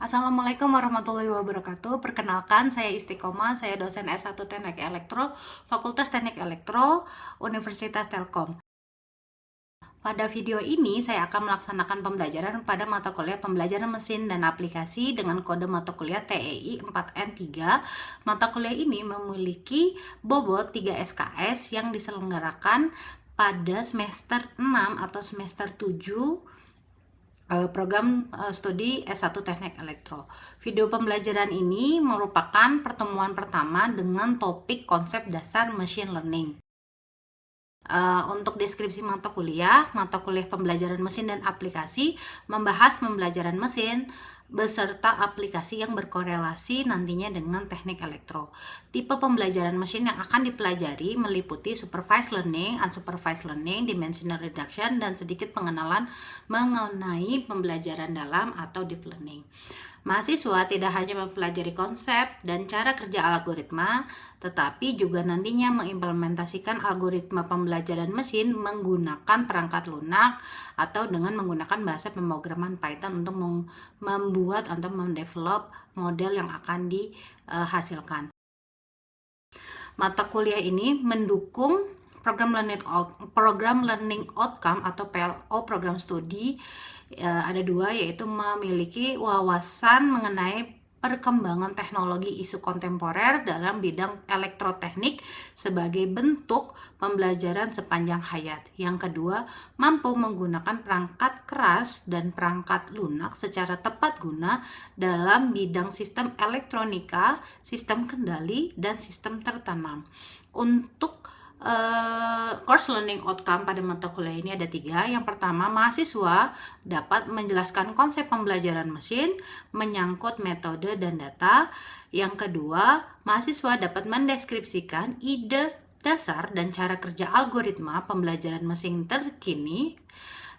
Assalamualaikum warahmatullahi wabarakatuh. Perkenalkan, saya Istiqomah, saya dosen S1 Teknik Elektro, Fakultas Teknik Elektro, Universitas Telkom. Pada video ini, saya akan melaksanakan pembelajaran pada mata kuliah pembelajaran mesin dan aplikasi dengan kode mata kuliah TEI 4N3. Mata kuliah ini memiliki bobot 3 SKS yang diselenggarakan pada semester 6 atau semester 7 program studi S1 Teknik Elektro. Video pembelajaran ini merupakan pertemuan pertama dengan topik konsep dasar machine learning. Untuk deskripsi mata kuliah pembelajaran mesin dan aplikasi membahas pembelajaran mesin beserta aplikasi yang berkorelasi nantinya dengan teknik elektro. Tipe pembelajaran mesin yang akan dipelajari meliputi supervised learning, unsupervised learning, dimensional reduction, dan sedikit pengenalan mengenai pembelajaran dalam atau deep learning. Mahasiswa tidak hanya mempelajari konsep dan cara kerja algoritma, tetapi juga nantinya mengimplementasikan algoritma pembelajaran mesin menggunakan perangkat lunak atau dengan menggunakan bahasa pemrograman Python untuk membuat atau mendevelop model yang akan dihasilkan. Mata kuliah ini mendukung Program Learning Outcome atau PLO program studi. Ada dua, yaitu memiliki wawasan mengenai perkembangan teknologi isu kontemporer dalam bidang elektroteknik sebagai bentuk pembelajaran sepanjang hayat. Yang kedua, mampu menggunakan perangkat keras dan perangkat lunak secara tepat guna dalam bidang sistem elektronika, sistem kendali, dan sistem tertanam. Untuk course learning outcome pada mata kuliah ini ada 3. Yang pertama, mahasiswa dapat menjelaskan konsep pembelajaran mesin menyangkut metode dan data. Yang kedua, mahasiswa dapat mendeskripsikan ide dasar dan cara kerja algoritma pembelajaran mesin terkini.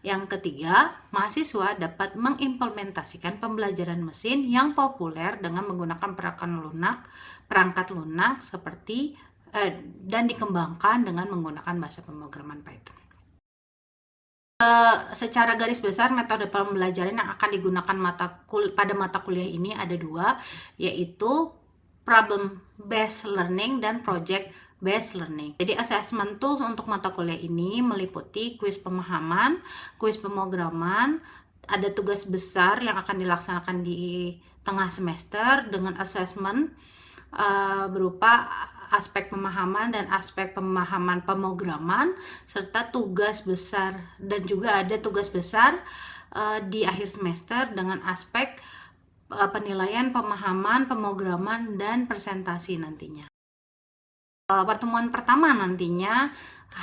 Yang ketiga, mahasiswa dapat mengimplementasikan pembelajaran mesin yang populer dengan menggunakan perangkat lunak seperti dan dikembangkan dengan menggunakan bahasa pemrograman Python. Secara garis besar, metode pembelajaran yang akan digunakan pada mata kuliah ini ada 2, yaitu problem based learning dan project based learning. Jadi assessment tools untuk mata kuliah ini meliputi kuis pemahaman, kuis pemrograman, ada tugas besar yang akan dilaksanakan di tengah semester dengan assessment berupa aspek pemahaman dan aspek pemahaman pemrograman, serta tugas besar, dan juga ada tugas besar di akhir semester dengan aspek penilaian pemahaman pemrograman dan presentasi nantinya. Pertemuan pertama nantinya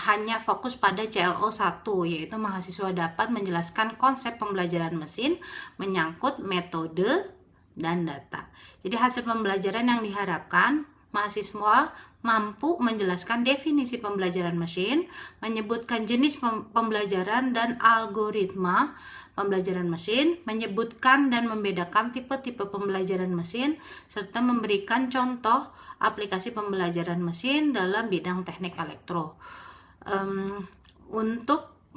hanya fokus pada CLO 1, yaitu mahasiswa dapat menjelaskan konsep pembelajaran mesin menyangkut metode dan data. Jadi hasil pembelajaran yang diharapkan, mahasiswa mampu menjelaskan definisi pembelajaran mesin, menyebutkan jenis pembelajaran dan algoritma pembelajaran mesin, menyebutkan dan membedakan tipe-tipe pembelajaran mesin, serta memberikan contoh aplikasi pembelajaran mesin dalam bidang teknik elektro. Untuk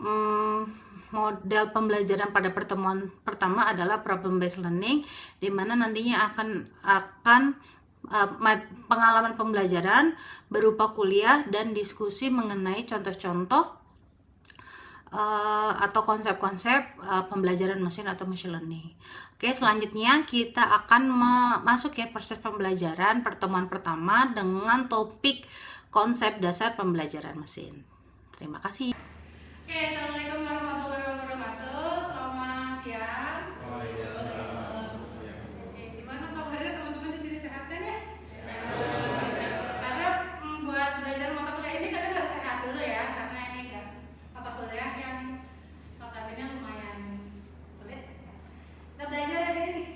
model pembelajaran pada pertemuan pertama adalah problem based learning, di mana nantinya akan pengalaman pembelajaran berupa kuliah dan diskusi mengenai contoh-contoh atau konsep-konsep pembelajaran mesin atau machine learning. Oke, selanjutnya kita akan masuk ya proses pembelajaran pertemuan pertama dengan topik konsep dasar pembelajaran mesin. Terima kasih. Oke, assalamualaikum warahmatullahi wabarakatuh. Selamat siang. Oke, gimana kabarnya teman-teman di sini, sehat kan ya? Karena buat belajar mata kuliah ini kalian harus sehat dulu ya, karena ini kan mata kuliah yang notabene lumayan sulit. Kita belajar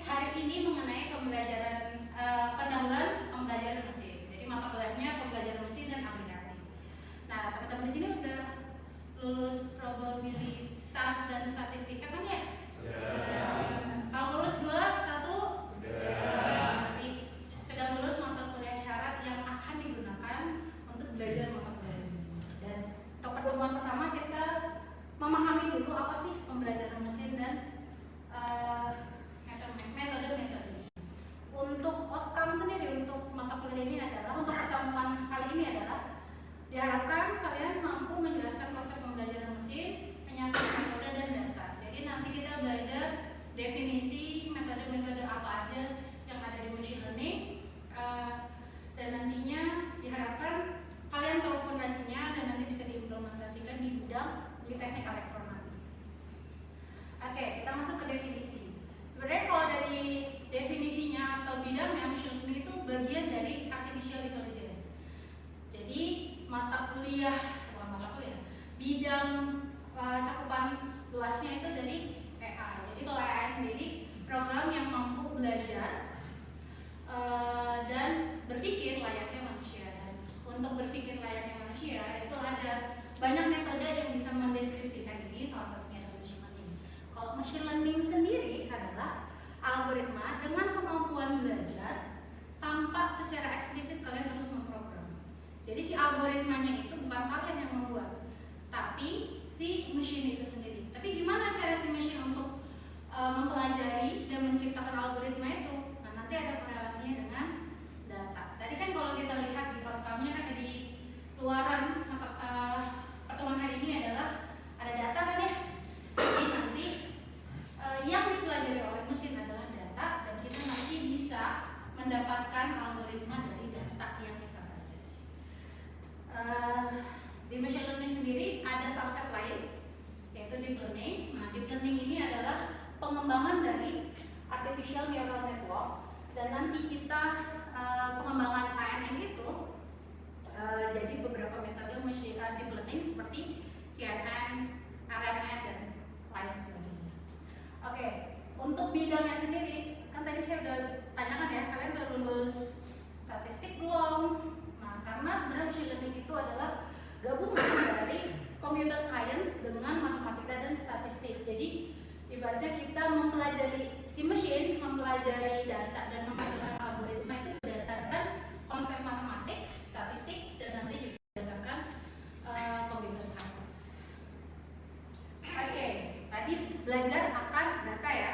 hari ini mengenai pembelajaran pendahuluan pembelajaran mesin. Jadi mata kuliahnya pembelajaran mesin dan aplikasi. Nah, teman-teman di sini udah lulus probabilitas dan statistika kan ya? Kalau lulus 2, 1? Berarti sudah lulus mata kuliah syarat yang akan digunakan untuk belajar mata kuliah ini. Dan untuk pertemuan pertama kita memahami dulu apa sih pembelajaran mesin dan metode-metode bidang cakupan luasnya itu dari AI. Jadi kalau AI sendiri program yang mampu belajar dan berpikir layaknya manusia. Dan untuk berpikir layaknya manusia itu ada banyak metode yang bisa mendeskripsikan ini, salah satunya adalah machine learning. Kalau machine learning sendiri adalah algoritma dengan kemampuan belajar tanpa secara eksplisit kalian harus memprogram. Jadi si algoritmanya itu bukan kalian yang membuat, tapi si mesin itu sendiri. Tapi gimana cara si mesin untuk mempelajari dan menciptakan algoritma itu? Nah, nanti ada korelasinya dengan data. Tadi kan kalau kita lihat di outcome-nya kan di luaran pertemuan hari ini adalah ada data kan ya. Jadi nanti yang dipelajari oleh mesin adalah data dan kita nanti bisa mendapatkan algoritma dari data yang kita pelajari. Di machine learning sendiri ada subset lain yaitu deep learning. Nah, deep learning ini adalah pengembangan dari artificial neural network dan nanti kita pengembangan KNN itu jadi beberapa metode machine deep learning seperti CNN, RNN dan lain sebagainya. Oke, untuk bidangnya sendiri kan tadi saya udah tanyakan ya, kalian udah lulus statistik belum? Nah, karena sebenarnya machine learning itu adalah gabungan dari computer science dengan matematika dan statistik. Jadi ibaratnya kita mempelajari si mesin, mempelajari data dan menghasilkan algoritma itu berdasarkan konsep matematik, statistik dan nanti juga berdasarkan computer science. Oke, tadi belajar akan data ya.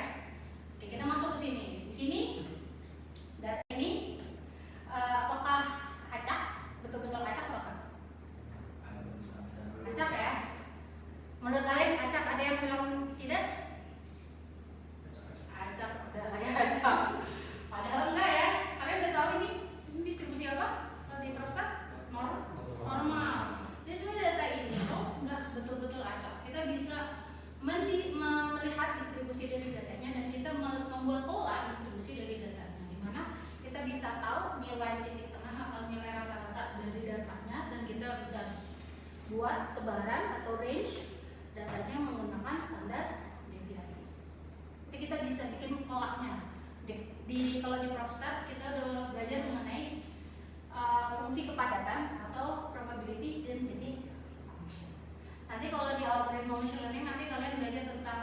Oke, kita masuk ke sini. Di sini data ini apakah acak? Betul-betul acak atau apa? Acak ya? Menurut kalian acak, ada yang bilang tidak? Acak, udah kayak acak. Padahal enggak ya. Kalian udah tahu ini distribusi apa? Kalau di Prostat? Normal. Jadi sebenarnya data ini tuh enggak betul-betul acak. Kita bisa melihat distribusi dari datanya dan kita membuat pola distribusi dari datanya, di mana kita bisa tahu nilai titik tengah atau nilai rata-rata dari datanya dan kita bisa buat sebaran atau range datanya menggunakan standar deviasi. Jadi kita bisa bikin polanya. Kalau di Prostat kita udah belajar mengenai fungsi kepadatan atau probability density function. Nanti kalau di algoritma machine learning nanti kalian belajar tentang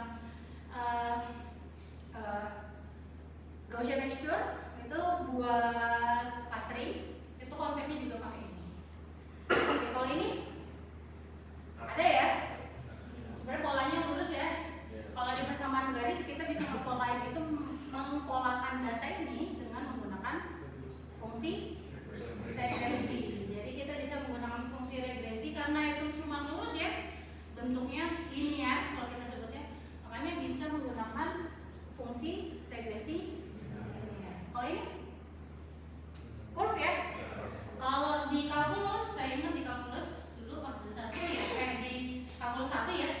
Gaussian mixture itu buat clustering, itu konsepnya juga pakai ini. Oke, kalau ini ada ya, sebenarnya polanya lurus ya. Kalau di persamaan garis kita bisa mempolain itu, mempolakan data ini dengan menggunakan fungsi regresi. Jadi kita bisa menggunakan fungsi regresi karena itu cuma lurus ya, bentuknya linear kalau kita sebutnya, makanya bisa menggunakan fungsi regresi linear. Kalau ini curve ya. Kalau di kalkulus, saya ingat di kalkulus dulu pada satu ya, di kalkulus 1 ya,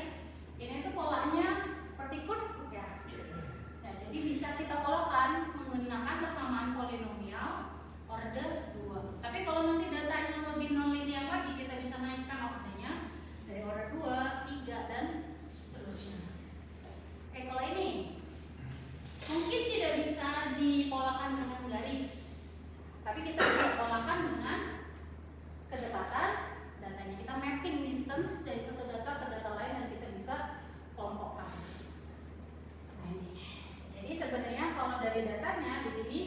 ini tuh polanya seperti curve ya. Nah, jadi bisa kita polakan menggunakan persamaan polinomial order 2. Tapi kalau nanti datanya lebih nonlinear lagi, kita bisa naikkan ordernya dari order 2, 3 dan seterusnya. Oke, kalau ini mungkin tidak bisa dipolakan dengan garis, tapi kita bisa polakan dengan kedekatan datanya. Kita mapping distance dari satu data ke data lain dan kita bisa kelompokkan. Nah, ini. Jadi sebenarnya kalau dari datanya di sini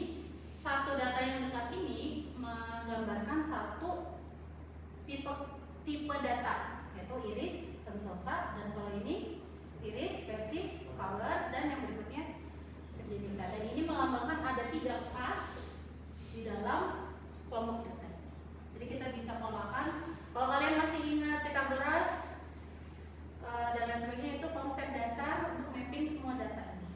satu data yang dekat ini menggambarkan satu tipe data, yaitu iris, sentosa, dan kalau ini iris, versi, color, dan yang berikutnya virginia. Dan ini melambangkan ada 3 kelas di dalam kelompok data. Jadi kita bisa polakan. Kalau kalian masih ingat Pythagoras dan lain sebagainya, itu konsep dasar untuk mapping semua data ini.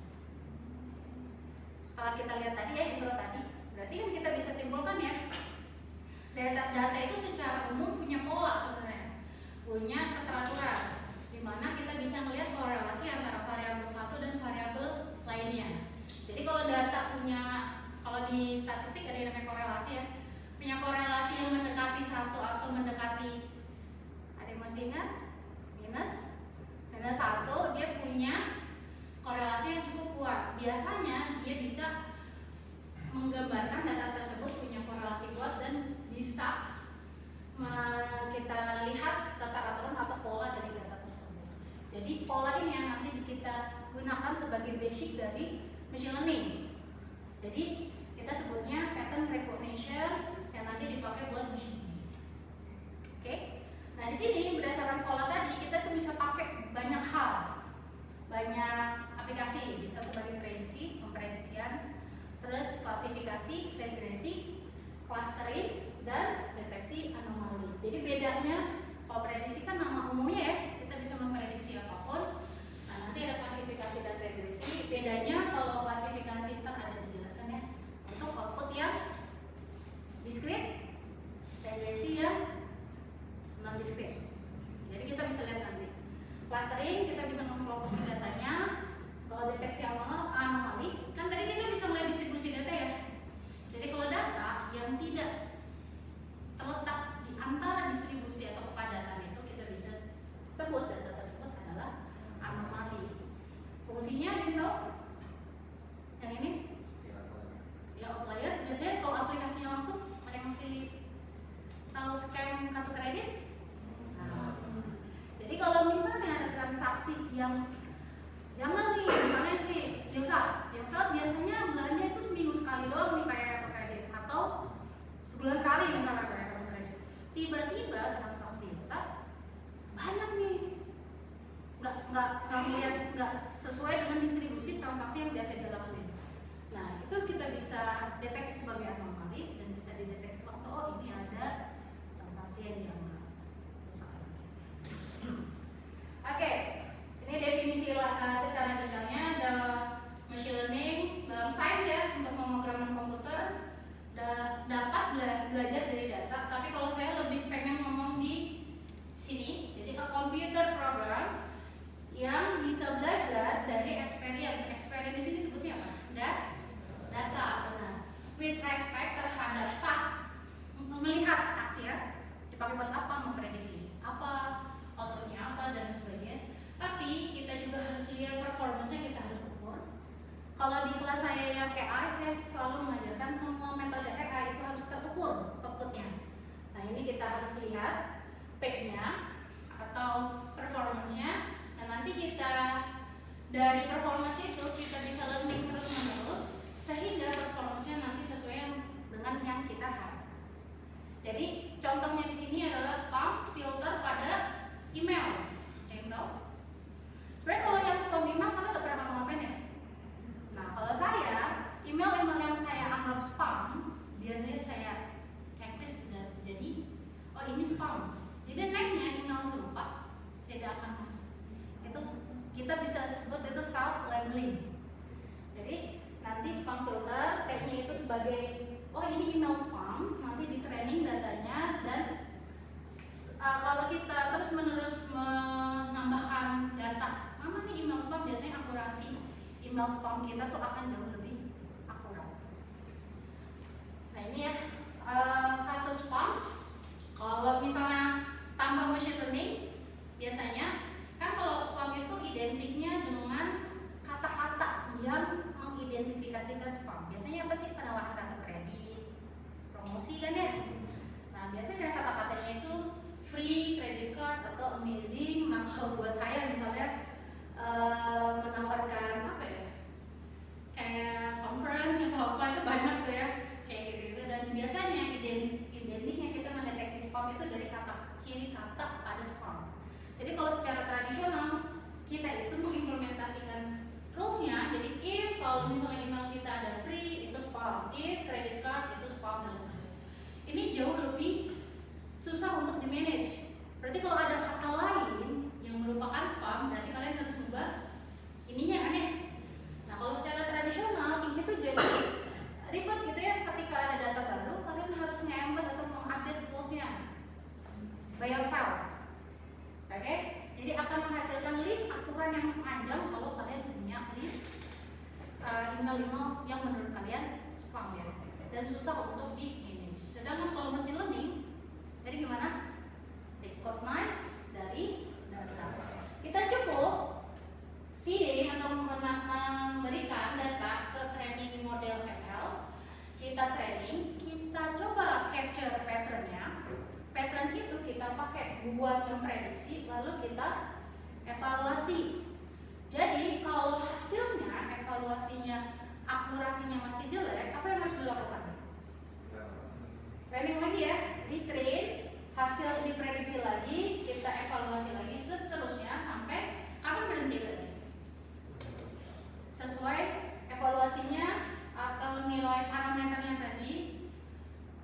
Setelah kita lihat tadi ya, intro tadi, berarti kan kita bisa simpulkan ya, data itu secara umum punya pola sebenarnya, punya keteraturan, di mana kita bisa melihat korelasi antara variabel satu dan variabel lainnya. Jadi kalau data punya, kalau di statistik ada yang namanya korelasi ya, punya korelasi yang mendekati 1 atau mendekati digunakan sebagai basic dari machine learning. Jadi kita sebutnya pattern recognition yang nanti dipakai buat machine learning. Oke. Nah, di sini berdasarkan pola tadi kita tuh bisa pakai banyak hal. Banyak aplikasi, bisa sebagai pemprediksian, terus klasifikasi, regresi, clustering, dan deteksi anomali. Jadi bedanya kalau prediksi kan nama umumnya ya, kita bisa memprediksi apapun. Nah, nanti ada klasifikasi dan regresi. Bedanya kalau klasifikasi ntar ada dijelaskan ya, untuk output yang diskrit, regresi yang non diskrit. Jadi kita bisa lihat nanti. Clustering kita bisa mengelompokkan datanya. Kalau deteksi anomali, kan tadi kita bisa melihat distribusi data ya. Jadi kalau data yang tidak terletak di antara distribusi atau kepadatan itu kita bisa sebut data tersebut adalah anomali. Fungsinya gitu. Yang ini? Ya, outlier. Biasanya kalau aplikasinya langsung, ada yang masih tahu scam kartu kredit? Nah, jadi kalau misalnya ada transaksi yang jangan nih, misalnya sih Yosa biasanya belanja itu seminggu sekali doang nih kayak kartu kredit, atau sebulan sekali misalnya kayak kartu kredit. Tiba-tiba transaksi Yosa banyak nih, nggak sesuai dengan distribusi transaksi yang biasa dilakukan. Nah, itu kita bisa deteksi sebagai anomali dan bisa dideteksi langsung, oh ini ada transaksi yang dianggap salah. Oke, ini definisi secara detailnya. Ada machine learning dalam sains ya, untuk pemrograman komputer dapat belajar dari data. Tapi kalau saya lebih pengen ngomong di sini, jadi a computer program yang bisa belajar dari experience. Experience di sini sebutnya apa? Data, benar. With respect terhadap task, melihat task ya, dipakai buat apa? Memprediksi apa, outputnya apa, dan sebagainya. Tapi kita juga harus lihat performance-nya, kita harus ukur. Kalau di kelas saya yang AI, saya selalu mengajarkan semua metode AI itu harus terukur outputnya. Nah, ini kita harus lihat P-nya atau performance-nya. Dan nanti kita dari performance itu kita bisa learning terus-menerus sehingga performance-nya nanti sesuai dengan yang kita harapkan. Jadi contohnya di sini adalah spam filter pada email. Yang tahu? Sebenarnya kalau yang spam email kan udah pernah ngapain ya? Nah, kalau saya email yang saya anggap spam, biasanya saya checklist sudah jadi, oh ini spam. Jadi nextnya email serupa tidak akan masuk. Itu kita bisa sebut itu self labeling. Jadi nanti spam filter tag-nya itu sebagai, oh ini email spam, nanti di training datanya. Dan kalau kita terus menerus menambahkan data, mana nih email spam, biasanya akurasi email spam kita tuh akan jauh lebih akurat. Nah, ini ya kasus spam. Kalau misalnya tambah machine learning, biasanya kan kalau spam itu identiknya dengan kata-kata yang mengidentifikasikan spam. Biasanya apa sih? Penawaran kartu kredit, promosi kan ya. Nah, biasanya kata-katanya itu free, credit card, atau amazing. Nah, kalau buat saya misalnya menawarkan apa ya, kayak conference atau apa, itu banyak tuh ya kayak gitu-gitu. Dan biasanya identiknya kita mendeteksi spam itu dari kata, ciri kata pada spam. Jadi kalau secara tradisional kita itu mengimplementasikan rulesnya. Jadi if kalau misalnya email kita ada free itu spam, if credit card itu spam, dan lain sebagainya. Ini jauh lebih susah untuk di manage. Berarti kalau ada kata lain yang merupakan spam, berarti kalian harus ubah ininya kan ya. Nah, kalau secara tradisional ini tuh jadi ribet gitu ya. Ketika ada data baru, kalian harus nge-embed atau mengupdate rules-nya by yourself. Oke? Jadi akan menghasilkan list aturan yang panjang kalau kalian punya list email-email yang menurut kalian spam ya, dan susah untuk di manage. Sedangkan kalau machine learning, jadi gimana? Recognize dari data. Kita cukup feeding atau memberikan data ke training model ML. Kita training, kita coba capture patternnya. Pattern itu kita pakai buat memprediksi, lalu kita evaluasi. Jadi kalau hasil yang akurasinya masih jelek, apa yang harus dilakukan? Training lagi ya, di-train, hasil diprediksi lagi, kita evaluasi lagi, seterusnya sampai kapan berhenti berarti? Sesuai evaluasinya atau nilai parameternya tadi,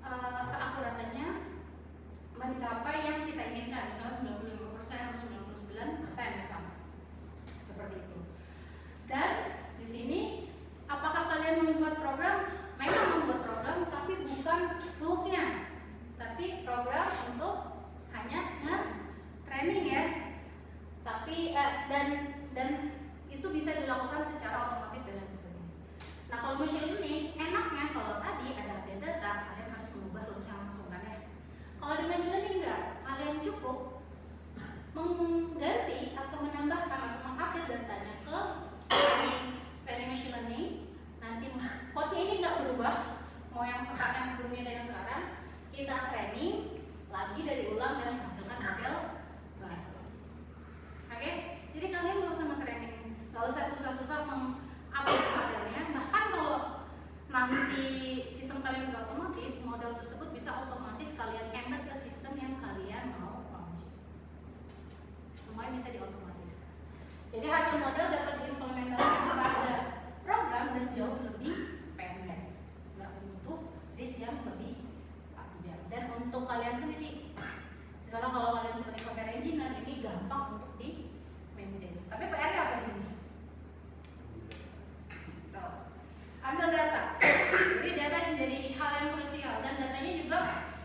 keakuratannya mencapai yang kita inginkan, misalnya 95% atau 99% misalnya, seperti itu. Dan di sini, apakah kalian membuat program? Memang membuat program, tapi bukan rules-nya, tapi program untuk hanya nge-training ya. Tapi dan itu bisa dilakukan secara otomatis dan lain sebagainya. Nah, kalau machine learning enaknya kalau tadi ada update data, kalian harus mengubah rules-nya langsung kan ya. Kalau di machine learning enggak, kalian cukup mengganti atau menambahkan atau mengupdate datanya ke training machine learning. Nanti code ini nggak berubah, mau yang sekarang, yang sebelumnya dan yang sekarang, kita training lagi dari ulang dan menghasilkan model baru. Oke, jadi kalian nggak usah nge-training, nggak usah susah-susah mengupdate modelnya. Bahkan kalau nanti sistem kalian udah otomatis, model tersebut bisa otomatis kalian embed ke sistem yang kalian mau launch. Semuanya bisa diotomatiskan. Jadi hasil model dapat diimplementasikan pada program dan jauh lebih pendek, nggak butuh disk yang lebih panjang. Dan untuk kalian sendiri, misalnya kalau kalian sebagai software engineer, ini gampang untuk di maintain. Tapi PR-nya apa di sini? Tuh, ambil data. Jadi data menjadi hal yang krusial dan datanya juga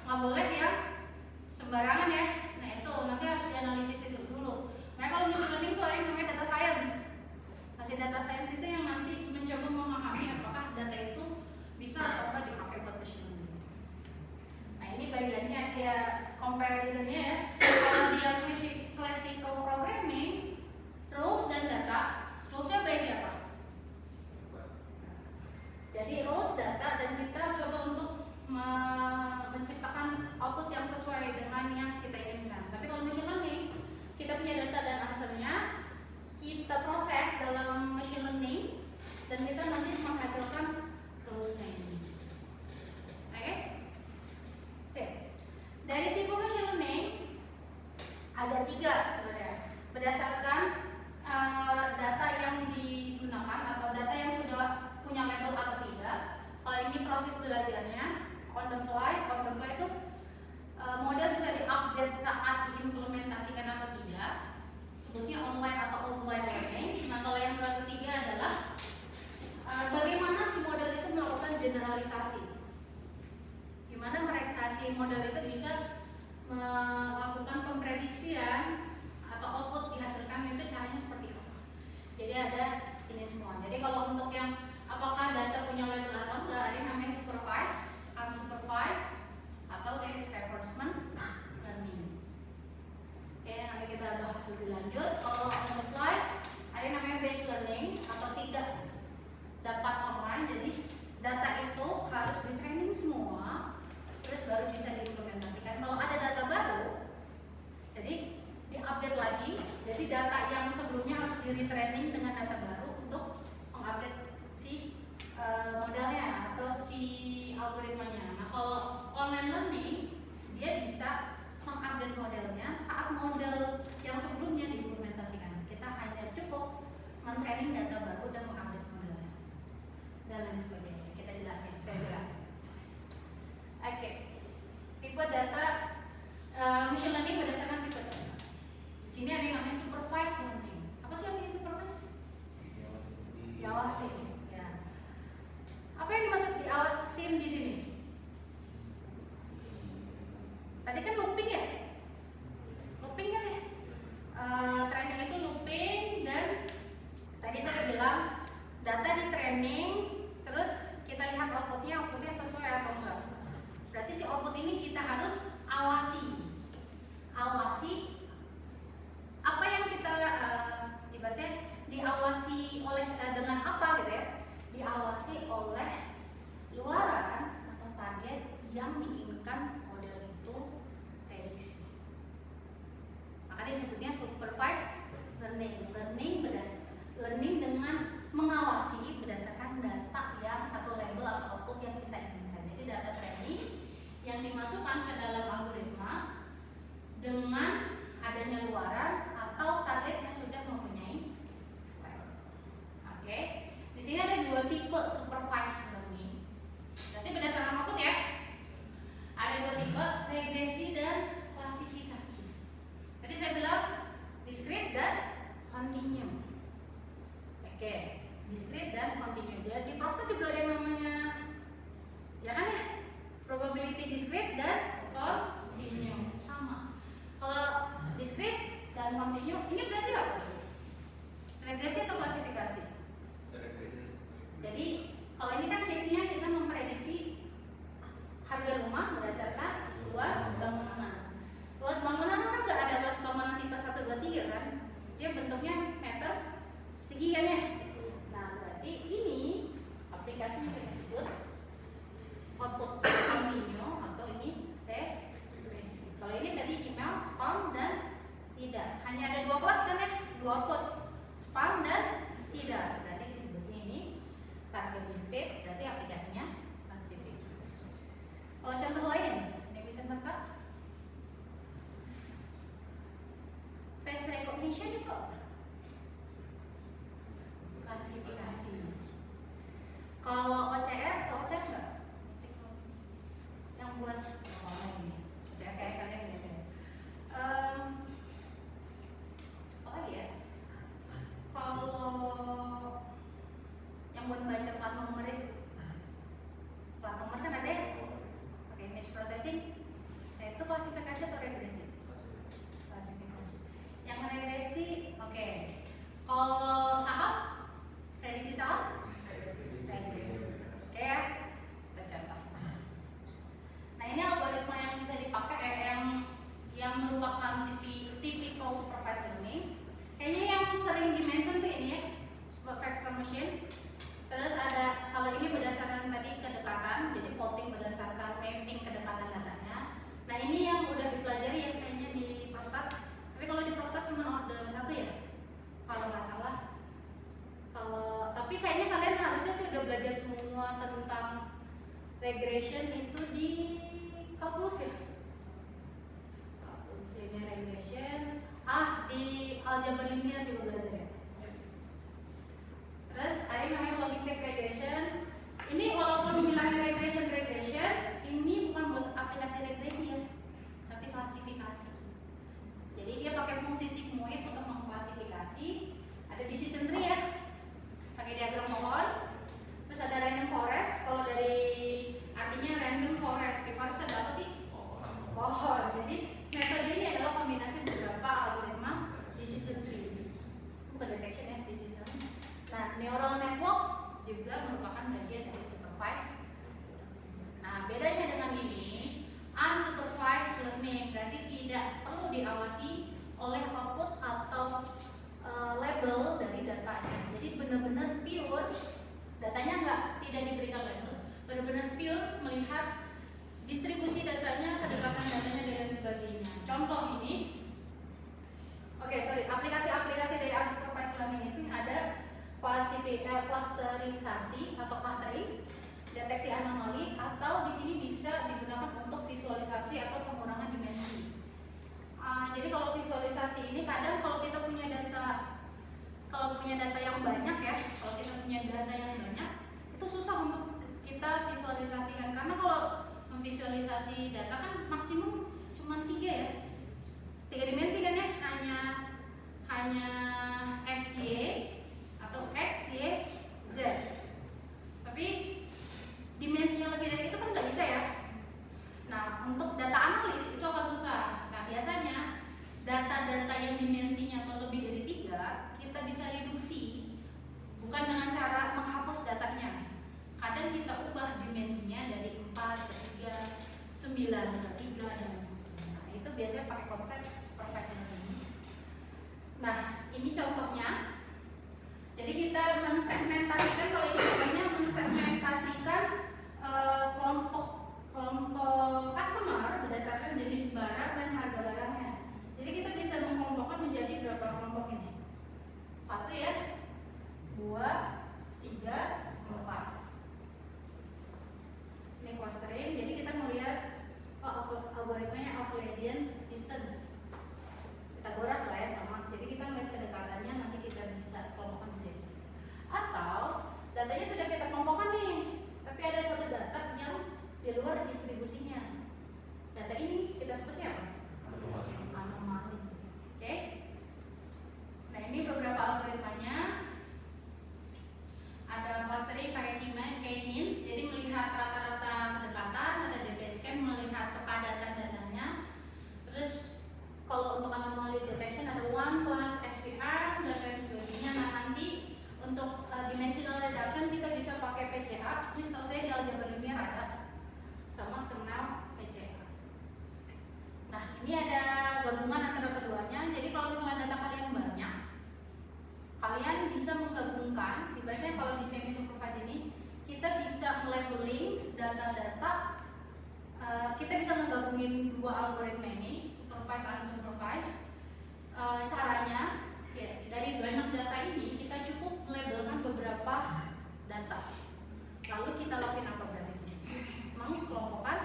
nggak boleh ya sembarangan ya. Nah itu nanti harus dianalisis itu dulu. Nah kalau machine learning itu ada yang namanya data science. Masih data science itu yang nanti mencoba memahami apakah data itu bisa atau enggak dipakai buat machine learning. Nah ini bagiannya ya comparisonnya ya. Kalau dia classical programming, rules dan data, rulesnya by siapa? Jadi rules, data, dan kita coba untuk menciptakan output yang sesuai dengan yang kita inginkan. Tapi kalau machine learning, kita punya data dan answernya, kita proses dalam machine learning dan kita nanti menghasilkan rulesnya ini. Oke? Sip. Dari tipe machine learning ada 3 sebenarnya, berdasarkan data yang digunakan atau data yang sudah punya label atau tidak. Kalau ini proses belajarnya on the fly itu model bisa diupdate saat diimplementasikan atau tidak. Sebutnya online atau offline learning. Nah kalau yang ketiga adalah bagaimana si model itu melakukan generalisasi. Gimana si model itu bisa melakukan pemprediksian atau output dihasilkan itu caranya seperti apa. Jadi ada ini semua. Jadi kalau untuk yang apakah data punya label atau enggak, ada yang namanya supervised, unsupervised, atau reinforcement learning. Oke, nanti kita bahas lebih lanjut. Kalau on the fly, ada yang namanya based learning atau tidak dapat online. Jadi data itu harus di training semua, terus baru bisa diimplementasikan. Kalau ada data baru, jadi diupdate lagi. Jadi data yang sebelumnya harus di retraining dengan data baru untuk mengupdate si modelnya atau si algoritmanya. Nah kalau online learning, dia bisa mengupdate modelnya saat model yang sebelumnya diimplementasikan. Kita hanya cukup men-training data baru dan mengupdate modelnya dan lain sebagainya. Kita jelasin, saya jelasin. Oke, tipe data machine learning berdasarkan tipe data. Di sini ada yang namanya supervised learning. Apa sih artinya supervised? Diawasi. Ya. Apa yang dimaksud diawasin di sini? Tadi kan looping ya? Looping kan ya? Training itu looping dan tadi saya bilang data di training, terus kita lihat outputnya sesuai atau enggak. Berarti si output ini kita harus awasi apa yang kita ibaratnya diawasi oleh dengan apa gitu ya? Diawasi oleh luaran atau target yang diinginkan model itu prediksi. Makanya disebutnya supervised learning. Learning dengan mengawasi berdasarkan data discrete dan continue. Di Profit juga ada yang namanya, ya kan ya, probability discrete dan continue sama. Kalau discrete dan continue ini berarti apa? Regresi atau klasifikasi? Regresi. Jadi kalau ini kan case-nya kita memprediksi harga rumah berdasarkan luas bangunan. Luas bangunan kan nggak ada luas bangunan tipe 1, 2, 3 kan? Dia bentuknya meter segi kan ya? Nah berarti ini aplikasinya kita sebut output continue atau ini regresi. Kalau ini tadi email, spam dan tidak. Hanya ada 2 kelas kan ya? 2 output, spam dan tidak. Berarti disebutnya ini target discrete, berarti aplikasinya klasifikasi. Kalau contoh lain, ini bisa mereka face recognition itu apa? Klasifikasi. Kalau OCR, nggak? Yang buat ini OCR kayak kalian gitu ya. Apa lagi ya? Kalau yang buat baca plat nomor itu, plat nomor kan ada ya? Pakai image processing. Nah itu klasifikasi atau regresi? Klasifikasi. Yang regresi, oke. Kalau saham, prediksi saham, regresi. Oke ya, kita contoh. Nah ini algoritma yang bisa dipakai, yang merupakan typical supervised learning. Kayaknya yang sering dimention tuh ini ya, vector machine. Terus ada, kalau ini berdasarkan tadi kedekatan, jadi voting berdasarkan mapping kedekatan datanya. Nah ini yang udah dipelajari ya kayaknya di Prostat. Tapi kalau di Prostat cuma order 1 ya, kalau nggak salah. Tapi kayaknya kalian harusnya sih udah belajar semua tentang regression itu di kalkulus ya. Kalkulus ini regressions. Di aljabar linear juga belajar ya. Terus ada yang namanya logistic regression. Ini walaupun dibilangnya regression, ini bukan buat aplikasi regresi ya, tapi klasifikasi. Jadi dia pakai fungsi sigmoid untuk mengklasifikasi. Ada decision tree ya, pakai diagram pohon. Terus ada random forest. Kalau dari artinya random forest, di forest ada apa sih? Pohon. Jadi metode ini adalah kombinasi beberapa algoritma decision tree. Bukan detection ya, decision. Nah, neural network juga merupakan bagian dari supervised. Nah, bedanya dengan ini, unsupervised learning berarti tidak perlu diawasi oleh output atau label dari datanya. Jadi benar-benar pure, datanya tidak diberikan label, benar-benar pure melihat distribusi datanya, kedekatan datanya dan sebagainya. Contoh ini, aplikasi-aplikasi dari unsupervised learning itu ada klasterisasi atau clustering, deteksi anomali, atau di sini bisa digunakan untuk visualisasi atau pengurangan dimensi. Jadi kalau visualisasi ini kadang kalau kita punya data yang banyak ya, kalau kita punya data yang banyak itu susah untuk kita visualisasikan, karena kalau memvisualisasi data kan maksimum cuma 3 ya, 3 dimensi kan ya, hanya x, y atau x, y, z. Tapi dimensinya lebih dari itu kan nggak bisa ya. Nah, untuk data analis itu akan susah. Nah, biasanya data-data yang dimensinya atau lebih dari 3 kita bisa reduksi, bukan dengan cara menghapus datanya. Kadang kita ubah dimensinya dari 4 ke 3, 9 ke 3 dan sebagainya. Nah, itu biasanya pakai konsep supervised learning. Nah, ini contohnya. Jadi kita mensegmentasikan, kalau ini namanya mensegmentasikan kelompok customer berdasarkan jenis barang dan harga barangnya. Jadi kita bisa mengelompokkan menjadi berapa kelompok ini? 1 ya, 2, 3, 4. Ini clustering. Jadi kita melihat algoritmanya Euclidean distance. Pitagoras lah ya sama. Jadi kita melihat kedekatannya, nanti kita bisa kelompokkan menjadi. Atau datanya sudah kita kelompokkan nih, tapi ada satu data yang di luar distribusinya. Data ini kita sebutnya apa? Anomali. Oke. Nah, ini beberapa algoritmanya. PCA, ini setahu saya di aljabar linear ada, sama kernel PCA. Nah, ini ada gabungan antara keduanya. Jadi kalau misalnya data kalian banyak, kalian bisa menggabungkan. Ibaratnya kalau di semi supervised ini, kita bisa labeling data-data. Kita bisa menggabungin dua algoritma ini, supervised dan unsupervised. Caranya, ya, dari banyak data ini kita cukup labelkan beberapa data. Lalu kita lakukan apa berarti? Mengelompokkan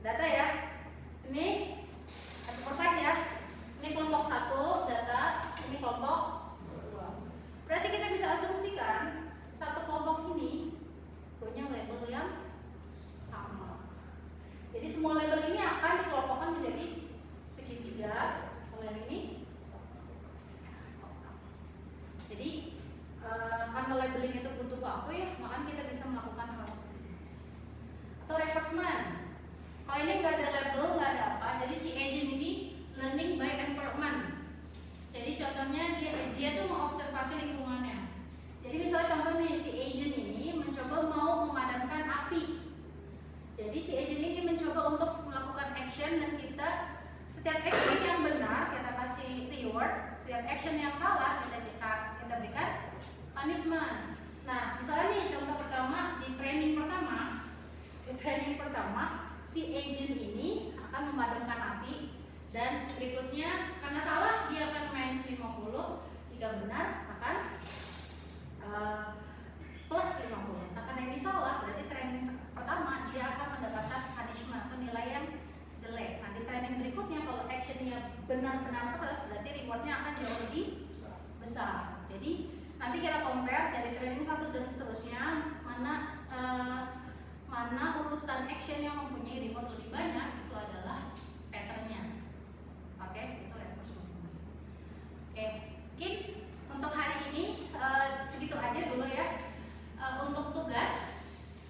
data ya. Ini supervised ya. Ini kelompok 1 data, ini kelompok 2. Berarti kita bisa asumsikan satu kelompok ini punya label yang sama. Jadi semua label ini akan dikelompokkan menjadi segitiga. Kalian ini. Jadi karena labeling itu butuh waktu ya, maka kita bisa melakukan hal ini. Atau reinforcement. Kalau ini nggak ada label, nggak ada apa, jadi si agent ini learning by environment. Jadi contohnya dia tuh mengobservasi lingkungannya. Jadi misalnya contoh nih, si agent ini mencoba mau memadamkan api. Jadi si agent ini mencoba untuk melakukan action, dan kita setiap action yang benar kita kasih reward, setiap action yang salah kita berikan punishment. Nah, misalnya nih contoh pertama di training pertama si agent ini akan memadamkan api, dan berikutnya karena salah dia akan minus 50, jika benar akan plus 50. Nah, karena ini salah berarti training pertama dia akan mendapatkan punishment atau nilai yang jelek. Nah, di training berikutnya kalau actionnya benar-benar keras berarti rewardnya akan jauh lebih besar. Jadi nanti kita compare dari training 1 dan seterusnya mana urutan action yang mempunyai reward lebih banyak, itu adalah patternnya. Oke, itu reinforcement. Oke, mungkin untuk hari ini segitu aja dulu ya. Untuk tugas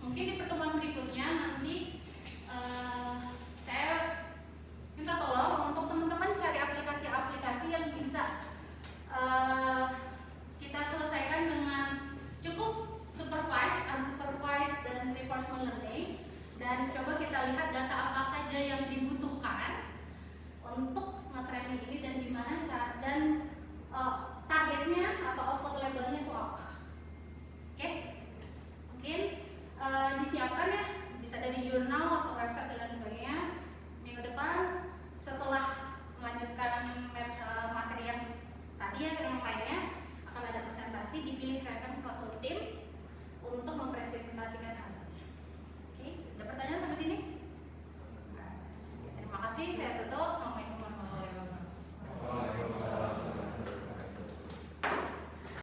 mungkin di pertemuan berikutnya nanti saya minta tolong untuk teman-teman cari aplikasi-aplikasi yang bisa kita selesaikan dengan cukup supervised, unsupervised, dan reinforcement learning, dan coba kita lihat data apa saja yang dibutuhkan untuk nge-training ini dan gimana cara dan targetnya atau output labelnya itu apa. Oke, mungkin disiapkan ya, bisa dari jurnal atau website dan sebagainya. Minggu depan setelah melanjutkan materi yang tadi ya, yang lainnya akan ada presentasi, dipilih referensi